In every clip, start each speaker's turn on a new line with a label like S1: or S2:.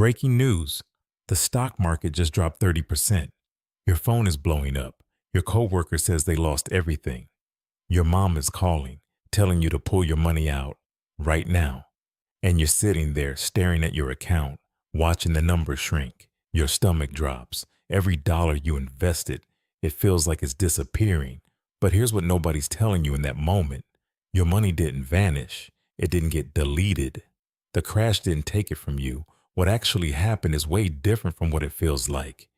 S1: Breaking news. The stock market just dropped 30%. Your phone is blowing up. Your coworker says they lost everything. Your mom is calling, telling you to pull your money out right now. And you're sitting there staring at your account, watching the numbers shrink. Your stomach drops. Every dollar you invested, it feels like it's disappearing. But here's what nobody's telling you in that moment. Your money didn't vanish. It didn't get deleted. The crash didn't take it from you. What actually happened is way different from what it feels like.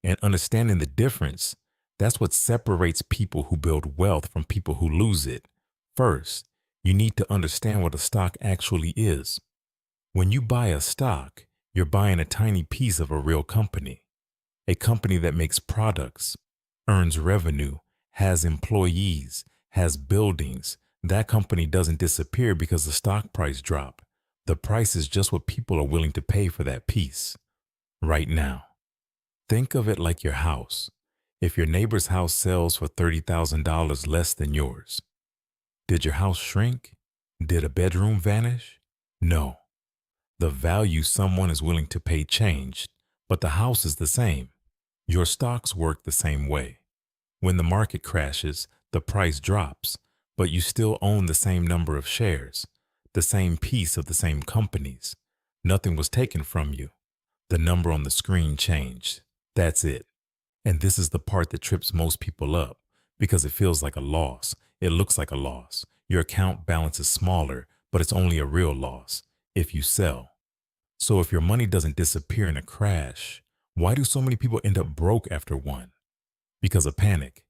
S1: And understanding the difference, that's what separates people who build wealth from people who lose it. First, you need to understand what a stock actually is. When you buy a stock, you're buying a tiny piece of a real company. A company that makes products, earns revenue, has employees, has buildings. That company doesn't disappear because the stock price dropped. The price is just what people are willing to pay for that piece. Right now. Think of it like your house. If your neighbor's house sells for $30,000 less than yours, did your house shrink? Did a bedroom vanish? No. The value someone is willing to pay changed, but the house is the same. Your stocks work the same way. When the market crashes, the price drops, but you still own the same number of shares, the same piece of the same companies. Nothing was taken from you. The number on the screen changed. That's it. And this is the part that trips most people up because it feels like a loss. It looks like a loss. Your account balance is smaller, but it's only a real loss if you sell. So if your money doesn't disappear in a crash, why do so many people end up broke after one? Because of panic.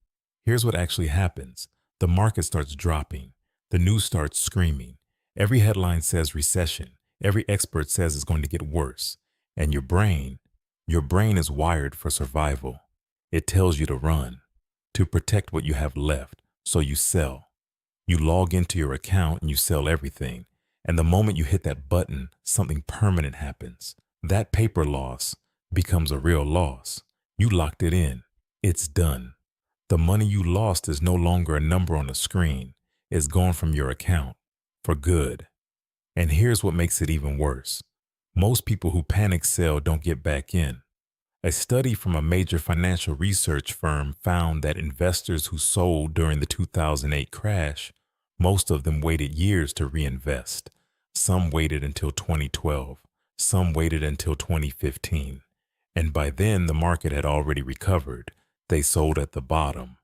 S1: Here's what actually happens. The market starts dropping. The news starts screaming. Every headline says recession. Every expert says it's going to get worse. And your brain is wired for survival. It tells you to run, to protect what you have left, so you sell. You log into your account and you sell everything. And the moment you hit that button, something permanent happens. That paper loss becomes a real loss. You locked it in. It's done. The money you lost is no longer a number on the screen. It's gone from your account for good. And here's what makes it even worse. Most people who panic sell don't get back in. A study from a major financial research firm found that investors who sold during the 2008 crash, most of them waited years to reinvest. Some waited until 2012. Some waited until 2015. And by then, the market had already recovered. They sold at the bottom.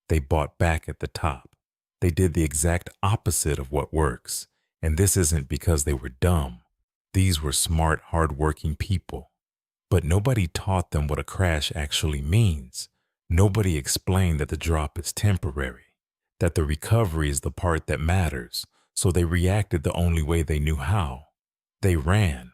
S1: They bought back at the top. They did the exact opposite of what works. And this isn't because they were dumb. These were smart, hardworking people. But nobody taught them what a crash actually means. Nobody explained that the drop is temporary, that the recovery is the part that matters. So they reacted the only way they knew how. They ran.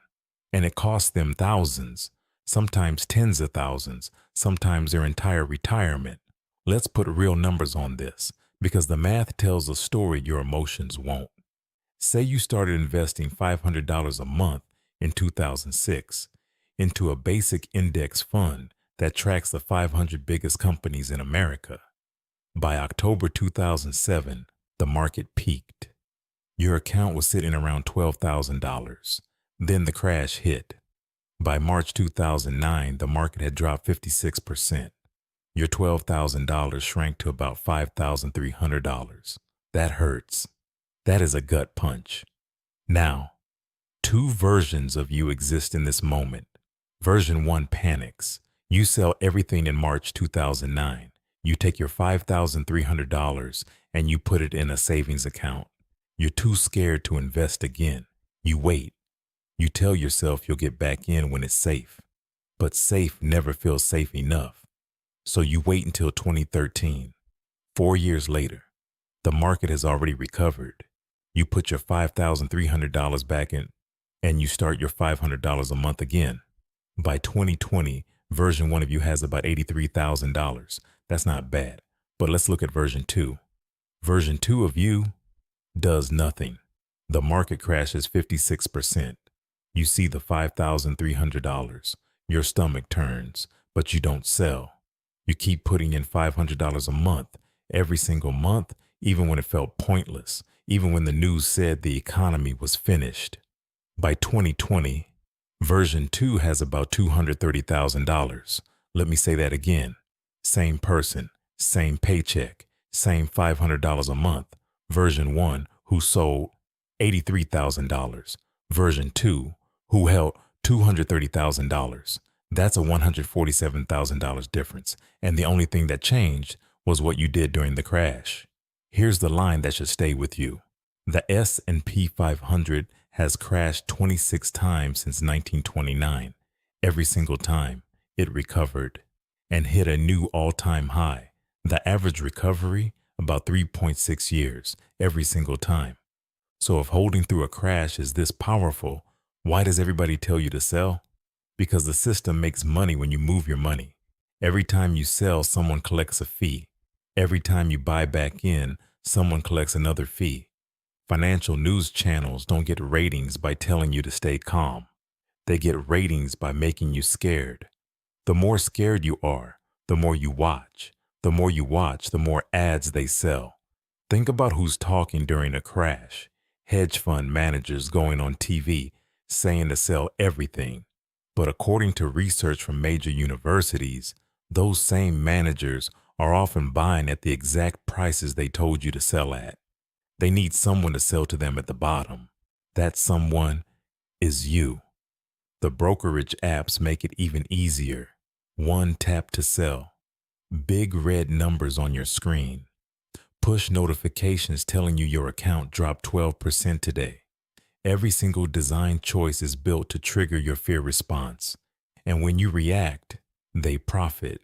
S1: And it cost them thousands, sometimes tens of thousands, sometimes their entire retirement. Let's put real numbers on this, because the math tells a story your emotions won't. Say you started investing $500 a month in 2006 into a basic index fund that tracks the 500 biggest companies in America. By October 2007, the market peaked. Your account was sitting around $12,000. Then the crash hit. By March 2009, the market had dropped 56%. Your $12,000 shrank to about $5,300. That hurts. That is a gut punch. Now, two versions of you exist in this moment. Version 1 panics. You sell everything in March 2009. You take your $5,300 and you put it in a savings account. You're too scared to invest again. You wait. You tell yourself you'll get back in when it's safe. But safe never feels safe enough. So you wait until 2013. 4 years later, the market has already recovered. You put your $5,300 back in and you start your $500 a month again. By 2020, version 1 of you has about $83,000. That's not bad. But let's look at version 2. Version 2 of you does nothing. The market crashes 56%. You see the $5,300. Your stomach turns, but you don't sell. You keep putting in $500 a month, every single month, even when it felt pointless, even when the news said the economy was finished. By 2020, Version 2 has about $230,000. Let me say that again. Same person, same paycheck, same $500 a month. Version 1, who sold $83,000. Version 2, who held $230,000. That's a $147,000 difference. And the only thing that changed was what you did during the crash. Here's the line that should stay with you. The S&P 500 has crashed 26 times since 1929. Every single time, it recovered and hit a new all-time high. The average recovery, about 3.6 years, every single time. So if holding through a crash is this powerful, why does everybody tell you to sell? Because the system makes money when you move your money. Every time you sell, someone collects a fee. Every time you buy back in, someone collects another fee. Financial news channels don't get ratings by telling you to stay calm. They get ratings by making you scared. The more scared you are, the more you watch. The more you watch, the more ads they sell. Think about who's talking during a crash. Hedge fund managers going on TV saying to sell everything. But according to research from major universities, those same managers are often buying at the exact prices they told you to sell at. They need someone to sell to them at the bottom. That someone is you. The brokerage apps make it even easier. One tap to sell. Big red numbers on your screen. Push notifications telling you your account dropped 12% today. Every single design choice is built to trigger your fear response. And when you react, they profit.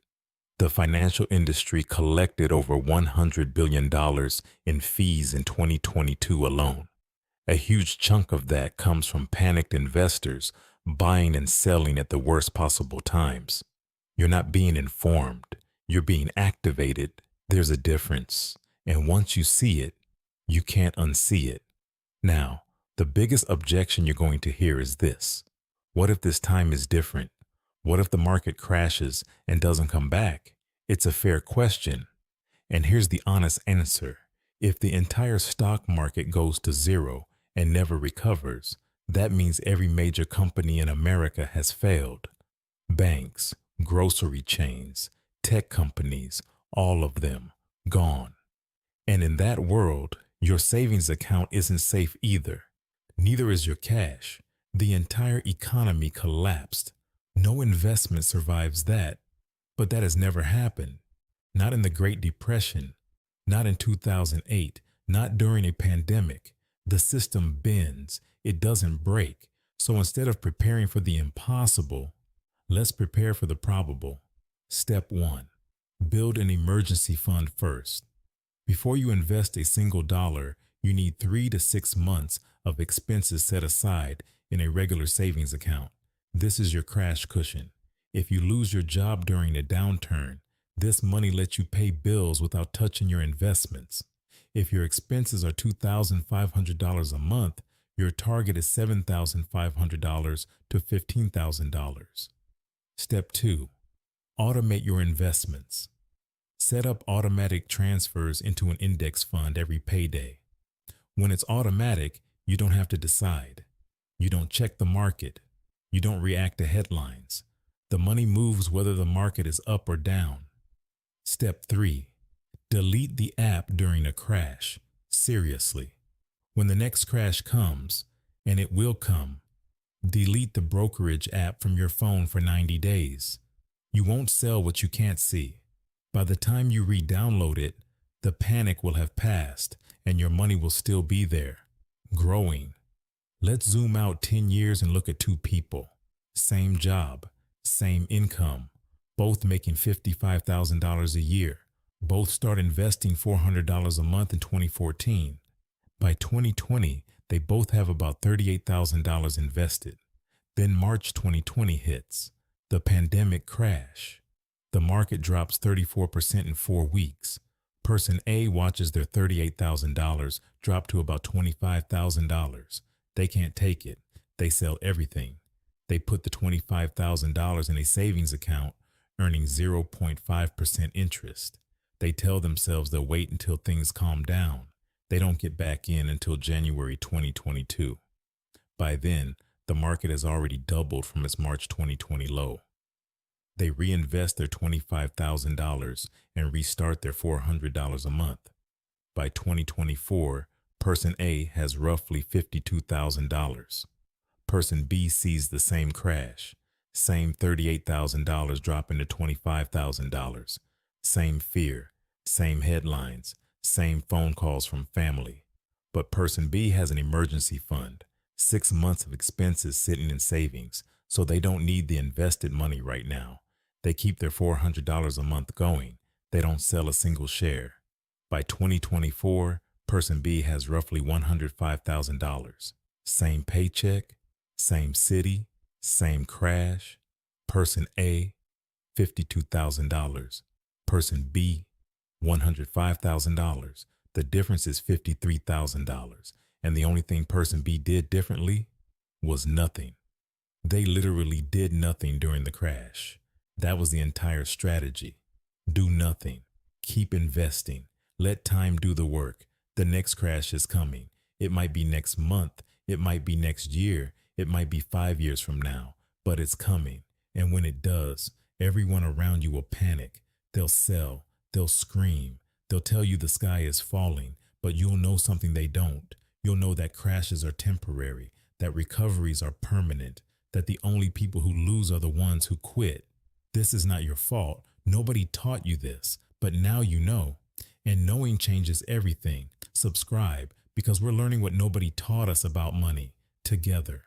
S1: The financial industry collected over $100 billion in fees in 2022 alone. A huge chunk of that comes from panicked investors buying and selling at the worst possible times. You're not being informed. You're being activated. There's a difference. And once you see it, you can't unsee it. Now, the biggest objection you're going to hear is this. What if this time is different? What if the market crashes and doesn't come back? It's a fair question. And here's the honest answer. If the entire stock market goes to zero and never recovers, that means every major company in America has failed. Banks, grocery chains, tech companies, all of them, gone. And in that world, your savings account isn't safe either. Neither is your cash. The entire economy collapsed. No investment survives that. But that has never happened. Not in the Great Depression. Not in 2008. Not during a pandemic. The system bends. It doesn't break. So instead of preparing for the impossible, let's prepare for the probable. Step 1. Build an emergency fund first. Before you invest a single dollar, you need 3 to 6 months of expenses set aside in a regular savings account. This is your crash cushion. If you lose your job during a downturn, this money lets you pay bills without touching your investments. If your expenses are $2,500 a month, your target is $7,500 to $15,000. Step 2. Automate your investments. Set up automatic transfers into an index fund every payday. When it's automatic, you don't have to decide. You don't check the market. You don't react to headlines. The money moves whether the market is up or down. Step 3. Delete the app during a crash. Seriously. When the next crash comes, and it will come, delete the brokerage app from your phone for 90 days. You won't sell what you can't see. By the time you re-download it, the panic will have passed and your money will still be there, growing. Let's zoom out 10 years and look at two people. Same job, same income, both making $55,000 a year. Both start investing $400 a month in 2014. By 2020, they both have about $38,000 invested. Then March 2020 hits. The pandemic crash. The market drops 34% in 4 weeks. Person A watches their $38,000 drop to about $25,000. They can't take it. They sell everything. They put the $25,000 in a savings account, earning 0.5% interest. They tell themselves they'll wait until things calm down. They don't get back in until January 2022. By then, the market has already doubled from its March 2020 low. They reinvest their $25,000 and restart their $400 a month. By 2024, Person A has roughly $52,000. Person B sees the same crash, same $38,000 drop into $25,000, same fear, same headlines, same phone calls from family. But Person B has an emergency fund, 6 months of expenses sitting in savings, so they don't need the invested money right now. They keep their $400 a month going. They don't sell a single share. By 2024, Person B has roughly $105,000. Same paycheck, same city, same crash. Person A, $52,000. Person B, $105,000. The difference is $53,000. And the only thing Person B did differently was nothing. They literally did nothing during the crash. That was the entire strategy. Do nothing. Keep investing. Let time do the work. The next crash is coming. It might be next month. It might be next year. It might be 5 years from now. But it's coming. And when it does, everyone around you will panic. They'll sell. They'll scream. They'll tell you the sky is falling. But you'll know something they don't. You'll know that crashes are temporary. That recoveries are permanent. That the only people who lose are the ones who quit. This is not your fault. Nobody taught you this. But now you know. And knowing changes everything. Subscribe, because we're learning what nobody taught us about money together.